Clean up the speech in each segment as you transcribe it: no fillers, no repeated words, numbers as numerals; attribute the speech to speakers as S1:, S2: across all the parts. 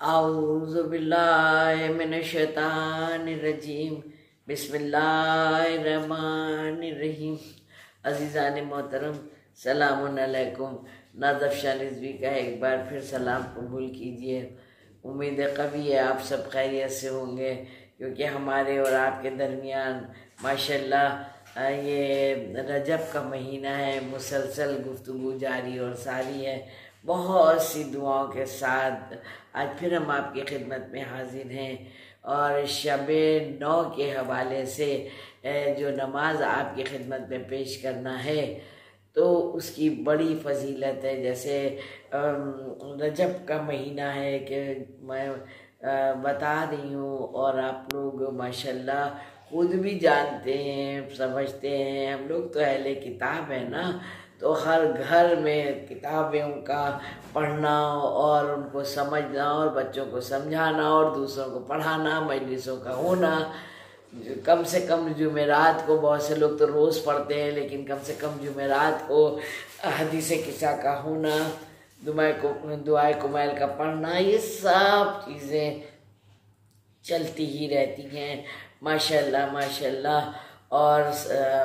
S1: औज़ुबिल्लाहि मिनश्शैतानिर्रजीम बिस्मिल्लाहिर्रहमानिर्रहीम। अज़ीज़ान मोहतरम सलामुन अलैकुम। नाज़फ शाह रिज़वी का एक बार फिर सलाम कबूल कीजिए। उम्मीद कभी है आप सब खैरियत से होंगे, क्योंकि हमारे और आपके दरमियान माशाल्लाह ये रजब का महीना है, मुसलसल गुफ्तगू जारी और सारी है। बहुत सी दुआओं के साथ आज फिर हम आपकी खिदमत में हाजिर हैं और शब-ए-9 के हवाले से जो नमाज आपकी खिदमत में पेश करना है तो उसकी बड़ी फजीलत है। जैसे रजब का महीना है कि मैं बता रही हूँ और आप लोग माशाल्लाह खुद भी जानते हैं, समझते हैं। हम लोग तो अहले किताब है ना, तो हर घर में किताबों का पढ़ना और उनको समझना और बच्चों को समझाना और दूसरों को पढ़ाना, मजलिसों का होना। कम से कम जुमेरात को, बहुत से लोग तो रोज़ पढ़ते हैं, लेकिन कम से कम जुमेरात को हदीसे किस्सा का होना, दुआए कुमैल का पढ़ना, ये सब चीज़ें चलती ही रहती हैं माशाल्लाह माशाल्लाह। और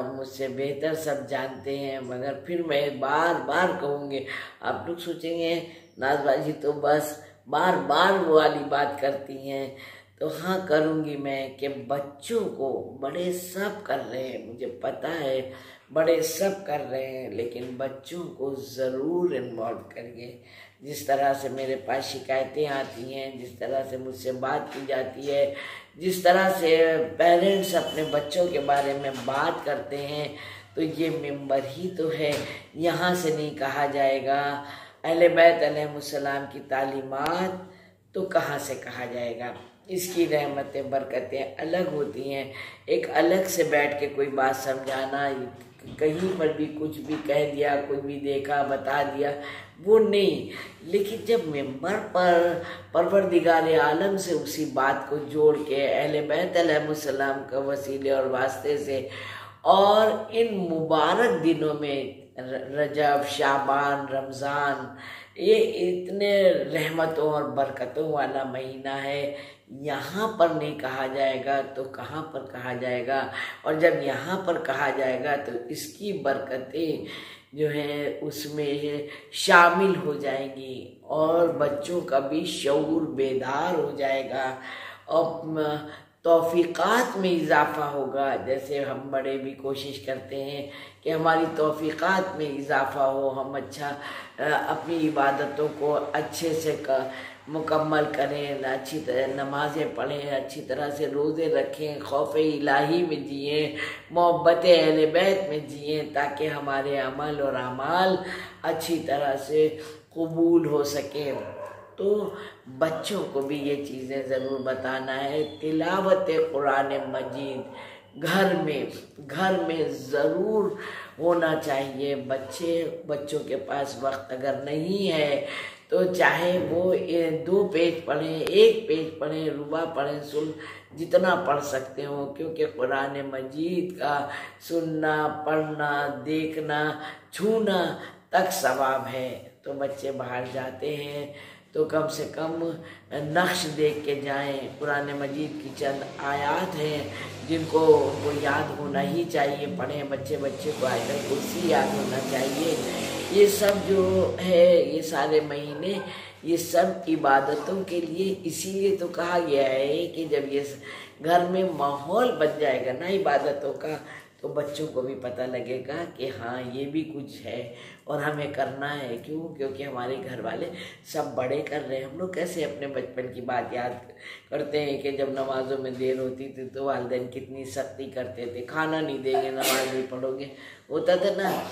S1: मुझसे बेहतर सब जानते हैं, मगर फिर मैं बार बार कहूँगी। आप लोग सोचेंगे नाज़बाजी तो बस बार बार वो वाली बात करती हैं, तो हाँ करूँगी मैं कि बच्चों को, बड़े सब कर रहे हैं, मुझे पता है बड़े सब कर रहे हैं, लेकिन बच्चों को ज़रूर इन्वॉल्व करिए। जिस तरह से मेरे पास शिकायतें आती हैं, जिस तरह से मुझसे बात की जाती है, जिस तरह से पेरेंट्स अपने बच्चों के बारे में बात करते हैं, तो ये मिंबर ही तो है। यहाँ से नहीं कहा जाएगा अहले बैत अलैहिमुस्सलाम की तालीमात, तो कहाँ से कहा जाएगा। इसकी रहमतें बरकतें अलग होती हैं। एक अलग से बैठ के कोई बात समझाना, कहीं पर भी कुछ भी कह दिया, कुछ भी देखा बता दिया, वो नहीं। लेकिन जब मिंबर पर परवरदिगार आलम से उसी बात को जोड़ के अहले बैत अलैहिमुस्सलाम का वसीले और वास्ते से, और इन मुबारक दिनों में रजब, शाबान, रमज़ान, ये इतने रहमतों और बरकतों वाला महीना है, यहाँ पर नहीं कहा जाएगा तो कहाँ पर कहा जाएगा। और जब यहाँ पर कहा जाएगा तो इसकी बरकतें जो है उसमें शामिल हो जाएंगी और बच्चों का भी शऊर बेदार हो जाएगा और तौफीक़ात में इजाफ़ा होगा। जैसे हम बड़े भी कोशिश करते हैं कि हमारी तौफीक़ात में इजाफ़ा हो, हम अच्छा अपनी इबादतों को अच्छे से मुकम्मल करें, अच्छी तरह नमाज़ें पढ़ें, अच्छी तरह से रोज़े रखें, खौफ इलाही में जिएँ, मोहब्बत अहले बैत में जिएँ, ताकि हमारे अमल और अमाल अच्छी तरह से कबूल हो सकें। तो बच्चों को भी ये चीज़ें ज़रूर बताना है। तिलावत कुरान मजीद घर में ज़रूर होना चाहिए। बच्चों के पास वक्त अगर नहीं है तो चाहे वो 2 पेज पढ़ें, 1 पेज पढ़ें, रुबा पढ़ें, जितना पढ़ सकते हो, क्योंकि कुरान मजीद का सुनना, पढ़ना, देखना, छूना तक सवाब है। तो बच्चे बाहर जाते हैं तो कम से कम नक्श देख के जाएं। कुरान मजीद की चंद आयात हैं जिनको वो याद होना ही चाहिए, पढ़ें। बच्चे को आयतल कुर्सी याद होना चाहिए। ये सब जो है, ये सारे महीने, ये सब इबादतों के लिए इसीलिए तो कहा गया है कि जब ये घर में माहौल बन जाएगा ना इबादतों का, तो बच्चों को भी पता लगेगा कि हाँ ये भी कुछ है और हमें करना है। क्यों? क्योंकि हमारे घर वाले सब बड़े कर रहे हैं। हम लोग कैसे अपने बचपन की बात याद करते हैं कि जब नमाज़ों में देर होती थी तो वालिदैन कितनी सख्ती करते थे, खाना नहीं देंगे, नमाज नहीं पढ़ोगे, होता था ना।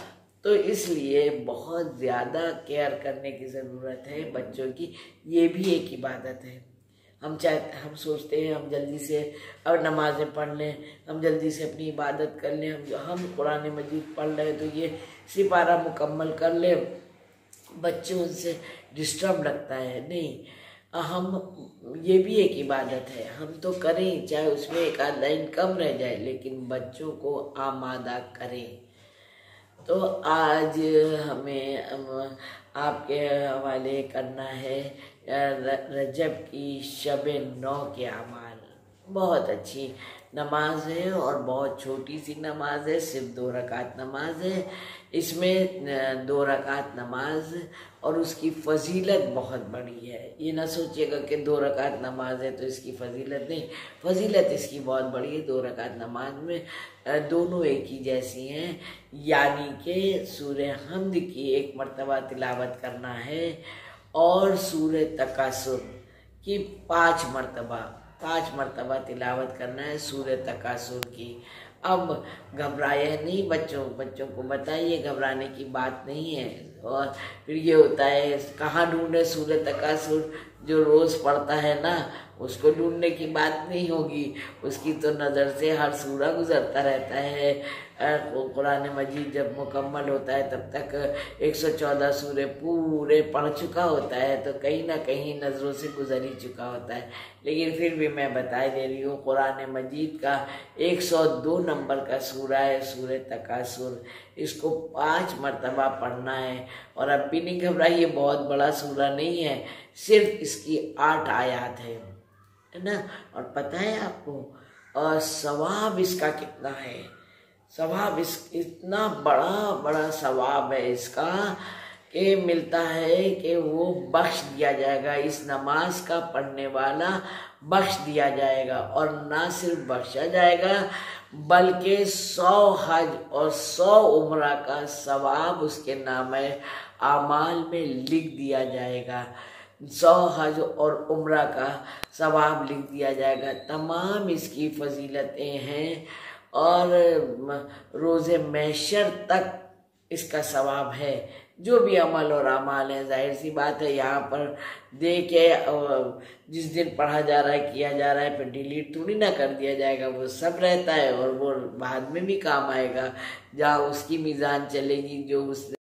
S1: तो इसलिए बहुत ज़्यादा केयर करने की ज़रूरत है बच्चों की। ये भी एक इबादत है। हम सोचते हैं हम जल्दी से और नमाज़ें पढ़ लें, हम जल्दी से अपनी इबादत कर लें, हम कुरान मजीद पढ़ रहे हैं तो ये सिपारा मुकम्मल कर लें। बच्चे उनसे डिस्टर्ब लगता है। नहीं, हम ये भी एक इबादत है, हम तो करें, चाहे उसमें एक आध लाइन कम रह जाए, लेकिन बच्चों को आमादा करें। तो आज हमें आपके हवाले करना है रजब की शब-ए नौ के अमाल। बहुत अच्छी नमाज है और बहुत छोटी सी नमाज है, सिर्फ 2 रकात नमाज है। इसमें 2 रकात नमाज और उसकी फजीलत बहुत बड़ी है। ये ना सोचिएगा कि 2 रकात नमाज है तो इसकी फजीलत नहीं, फजीलत इसकी बहुत बड़ी है। 2 रकात नमाज में दोनों एक ही जैसी हैं, यानी कि सूरह हमद की 1 मरतबा तिलावत करना है और सूरह तकासुर की 5 मरतबा तिलावत करना है, सूरह तकासुर की। अब घबराए नहीं, बच्चों को बताइए घबराने की बात नहीं है। और फिर ये होता है कहाँ ढूंढे सूरह तकासुर, जो रोज़ पढ़ता है ना उसको ढूंढने की बात नहीं होगी, उसकी तो नज़र से हर सूरा गुजरता रहता है। कुरान मजीद जब मुकम्मल होता है तब तक 114 सूरे पूरे पढ़ चुका होता है, तो कहीं ना कहीं नज़रों से गुजर ही चुका होता है। लेकिन फिर भी मैं बता दे रही हूँ, कुरान मजीद का 102 नंबर का सूरा है सूरह तकासुर, इसको 5 मरतबा पढ़ना है। और अब भी नहीं घबराइए, बहुत बड़ा सूरा नहीं है, सिर्फ इसकी 8 आयत है ना। और पता है आपको और सवाब इसका कितना है? सवाब इतना बड़ा सवाब है इसका कि मिलता है कि वो बख्श दिया जाएगा, इस नमाज का पढ़ने वाला बख्श दिया जाएगा। और ना सिर्फ बख्शा जाएगा बल्कि 100 हज और 100 उम्रा का सवाब उसके नामे आमाल में लिख दिया जाएगा। 100 हज और उम्रा का सवाब लिख दिया जाएगा। तमाम इसकी फजीलतें हैं और रोज़े महशर तक इसका सवाब है। जो भी अमल और अमाल है, जाहिर सी बात है यहाँ पर दे के जिस दिन पढ़ा जा रहा है किया जा रहा है फिर डिलीट थोड़ी ना कर दिया जाएगा, वो सब रहता है और वो बाद में भी काम आएगा। जहाँ उसकी मीज़ान चलेगी, जो उस